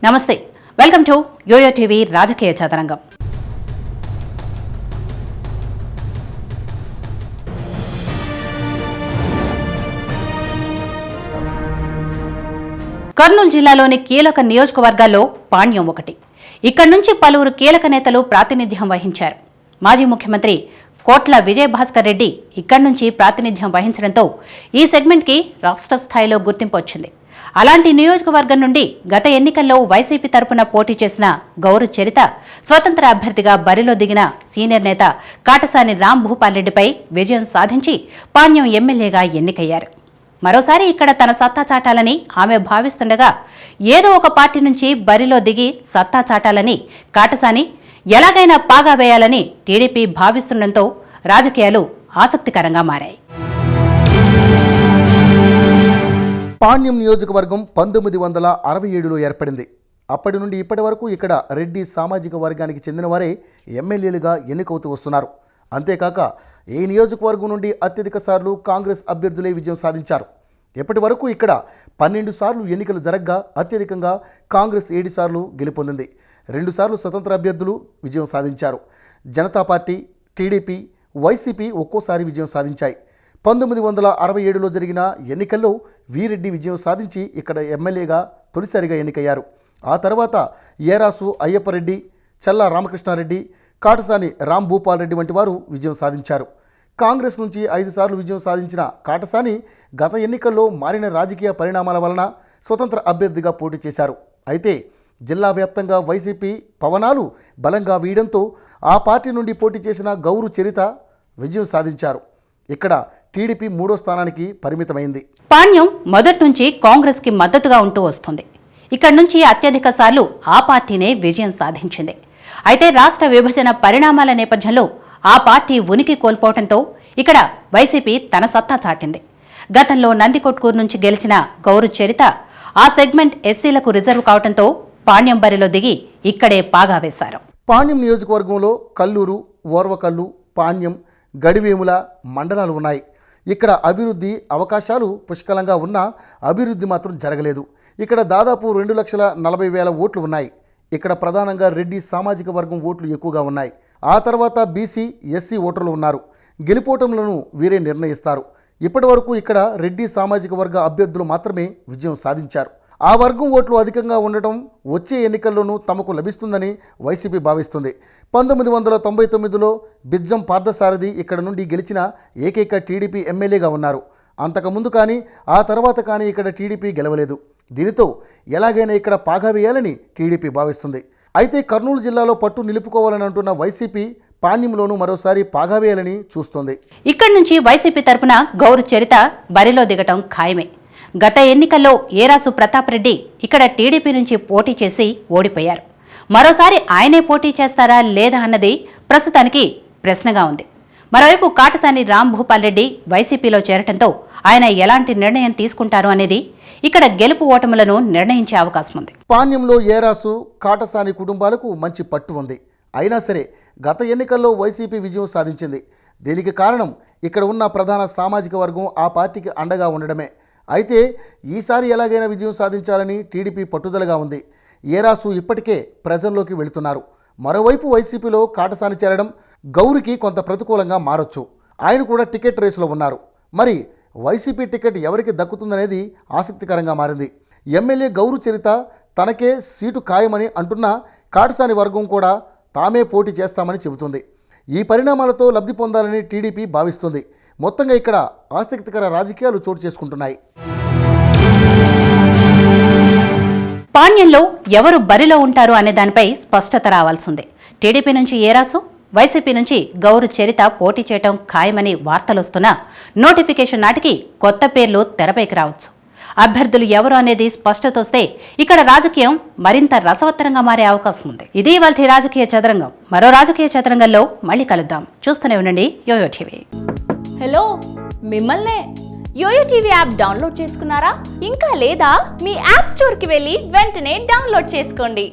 నమస్తే, welcome to yo-yo TV రాజకీయ చదరంగం. కర్నూలు జిల్లాలోని కీలక నియోజకవర్గాల్లో పాణ్యం ఒకటి. ఇక్కడి నుంచి పలువురు కీలక నేతలు ప్రాతినిధ్యం వహించారు. మాజీ ముఖ్యమంత్రి కోట్ల విజయభాస్కర్ రెడ్డి ఇక్కడి నుంచి ప్రాతినిధ్యం వహించడంతో ఈ సెగ్మెంట్కి రాష్ట్ర స్థాయిలో గుర్తింపు వచ్చింది. అలాంటి నియోజకవర్గం నుండి గత ఎన్నికల్లో వైసీపీ తరపున పోటీ చేసిన గౌరు చరిత స్వతంత్ర అభ్యర్థిగా బరిలో దిగిన సీనియర్ నేత కాటసాని రాంభూపాల్ రెడ్డిపై విజయం సాధించి పాణ్యం ఎమ్మెల్యేగా ఎన్నికయ్యారు. మరోసారి ఇక్కడ తన సత్తా చాటాలని ఆమె భావిస్తుండగా ఏదో ఒక పార్టీ నుంచి బరిలో దిగి సత్తా చాటాలని కాటసాని ఎలాగైనా పాగా వేయాలని టీడీపీ భావిస్తుండటంతో రాజకీయాలు ఆసక్తికరంగా మారాయి. పాణ్యం నియోజకవర్గం 1967లో ఏర్పడింది. అప్పటి నుండి ఇప్పటి వరకు ఇక్కడ రెడ్డి సామాజిక వర్గానికి చెందిన వారే ఎమ్మెల్యేలుగా ఎన్నికవుతూ వస్తున్నారు. అంతేకాక ఈ నియోజకవర్గం నుండి అత్యధిక సార్లు కాంగ్రెస్ అభ్యర్థులే విజయం సాధించారు. ఇప్పటి వరకు ఇక్కడ 12 సార్లు ఎన్నికలు జరగ్గా అత్యధికంగా కాంగ్రెస్ 7 సార్లు గెలుపొందింది. 2 సార్లు స్వతంత్ర అభ్యర్థులు విజయం సాధించారు. జనతా పార్టీ, టీడీపీ, వైసీపీ ఒక్కోసారి విజయం సాధించాయి. 1967లో జరిగిన ఎన్నికల్లో వీరెడ్డి విజయం సాధించి ఇక్కడ ఎమ్మెల్యేగా తొలిసారిగా ఎన్నికయ్యారు. ఆ తర్వాత ఏరాసు అయ్యప్పరెడ్డి, చల్లా రామకృష్ణారెడ్డి, కాటసాని రాంభూపాల్ రెడ్డి వంటి వారు విజయం సాధించారు. కాంగ్రెస్ నుంచి 5 సార్లు విజయం సాధించిన కాటసాని గత ఎన్నికల్లో మారిన రాజకీయ పరిణామాల వలన స్వతంత్ర అభ్యర్థిగా పోటీ చేశారు. అయితే జిల్లా వ్యాప్తంగా వైసీపీ పవనాలు బలంగా వీయడంతో ఆ పార్టీ నుండి పోటీ చేసిన గౌరు చరిత విజయం సాధించారు. ఇక్కడ టీడీపీ 3వ స్థానానికి పరిమితమైంది. పాణ్యం మొదటి నుంచి కాంగ్రెస్ కి మద్దతుగా ఉంటూ వస్తుంది. ఇక్కడి నుంచి అత్యధిక సార్లు ఆ పార్టీనే విజయం సాధించింది. అయితే రాష్ట్ర విభజన పరిణామాల నేపథ్యంలో ఆ పార్టీ ఉనికి కోల్పోవడంతో ఇక్కడ వైసీపీ తన సత్తా చాటింది. గతంలో నందికొట్కూరు నుంచి గెలిచిన గౌరు చరిత ఆ సెగ్మెంట్ ఎస్సీలకు రిజర్వ్ కావడంతో పాణ్యం బరిలో దిగి ఇక్కడే పాగా వేశారు. పాణ్యం నియోజకవర్గంలో కల్లూరు, ఓర్వకల్లు, పాణ్యం, గడివేముల మండలాలు ఉన్నాయి. ఇక్కడ అభివృద్ధి అవకాశాలు పుష్కలంగా ఉన్నా అభివృద్ధి మాత్రం జరగలేదు. ఇక్కడ దాదాపు 2,40,000 ఓట్లు ఉన్నాయి. ఇక్కడ ప్రధానంగా రెడ్డి సామాజిక వర్గం ఓట్లు ఎక్కువగా ఉన్నాయి. ఆ తర్వాత బీసీ, ఎస్సీ ఓటర్లు ఉన్నారు. గెలుపోటములను వీరే నిర్ణయిస్తారు. ఇప్పటి వరకు ఇక్కడ రెడ్డి సామాజిక వర్గ అభ్యర్థులు మాత్రమే విజయం సాధించారు. ఆ వర్గం ఓట్లు అధికంగా ఉండటం వచ్చే ఎన్నికల్లోనూ తమకు లభిస్తుందని వైసీపీ భావిస్తుంది. 1999లో బిజ్జం పార్థసారథి ఇక్కడ నుండి గెలిచిన ఏకైక టీడీపీ ఎమ్మెల్యేగా ఉన్నారు. అంతకుముందు కానీ ఆ తర్వాత కానీ ఇక్కడ టీడీపీ గెలవలేదు. దీనితో ఎలాగైనా ఇక్కడ పాగా వేయాలని టీడీపీ భావిస్తుంది. అయితే కర్నూలు జిల్లాలో పట్టు నిలుపుకోవాలని అంటున్న వైసీపీ పాణ్యంలోనూ మరోసారి పాగా వేయాలని చూస్తోంది. ఇక్కడి నుంచి వైసీపీ తరపున గౌరు చరిత బరిలో దిగటం ఖాయమే. గత ఎన్నికల్లో ఏరాసు ప్రతాప్ రెడ్డి ఇక్కడ టీడీపీ నుంచి పోటీ చేసి ఓడిపోయారు. మరోసారి ఆయనే పోటీ చేస్తారా లేదా అన్నది ప్రస్తుతానికి ప్రశ్నగా ఉంది. మరోవైపు కాటసాని రాంభూపాల్ రెడ్డి వైసీపీలో చేరటంతో ఆయన ఎలాంటి నిర్ణయం తీసుకుంటారు అనేది ఇక్కడ గెలుపు ఓటములను నిర్ణయించే అవకాశం ఉంది. పాణ్యంలో ఏరాసు, కాటసాని కుటుంబాలకు మంచి పట్టు ఉంది. అయినా సరే గత ఎన్నికల్లో వైసీపీ విజయం సాధించింది. దీనికి కారణం ఇక్కడ ఉన్న ప్రధాన సామాజిక వర్గం ఆ పార్టీకి అండగా ఉండడమే. అయితే ఈసారి ఎలాగైనా విజయం సాధించాలని టీడీపీ పట్టుదలగా ఉంది. ఏరాసు ఇప్పటికే ప్రజల్లోకి వెళుతున్నారు. మరోవైపు వైసీపీలో కాటసాని చేరడం గౌరికి కొంత ప్రతికూలంగా మారొచ్చు. ఆయన కూడా టికెట్ రేసులో ఉన్నారు. మరి వైసీపీ టికెట్ ఎవరికి దక్కుతుందనేది ఆసక్తికరంగా మారింది. ఎమ్మెల్యే గౌరు చరిత తనకే సీటు ఖాయమని అంటున్న కాటసాని వర్గం కూడా తామే పోటీ చేస్తామని చెబుతుంది. ఈ పరిణామాలతో లబ్ధి పొందాలని టీడీపీ భావిస్తుంది. మొత్తంగా ఇక్కడ ఆసక్తికర రాజకీయాలు చోటు చేసుకుంటున్నాయి. పాణ్యంలో ఎవరు బరిలో ఉంటారు అనే దానిపై స్పష్టత రావాల్సిందే. టీడీపీ నుంచి ఏరాసు, వైసీపీ నుంచి గౌరు చరిత పోటీ చేయటం ఖాయమని వార్తలొస్తున్నా నోటిఫికేషన్ నాటికి కొత్త పేర్లు తెరపైకి రావచ్చు. అభ్యర్థులు ఎవరు అనేది స్పష్టత వస్తే ఇక్కడ రాజకీయం మరింత రసవత్తరంగా మారే అవకాశం ఉంది. ఇది ఇవాల్టి రాజకీయ చదరంగం. మరో రాజకీయ చదరంగంలో మళ్ళీ కలుద్దాం. చూస్తూనే ఉండండి యోయో టీవీ. హలో, మిమ్మల్నే. యోయో టీవీ యాప్ డౌన్లోడ్ చేసుకున్నారా? ఇంకా లేదా? మీ యాప్ స్టోర్కి వెళ్ళి వెంటనే డౌన్లోడ్ చేసుకోండి.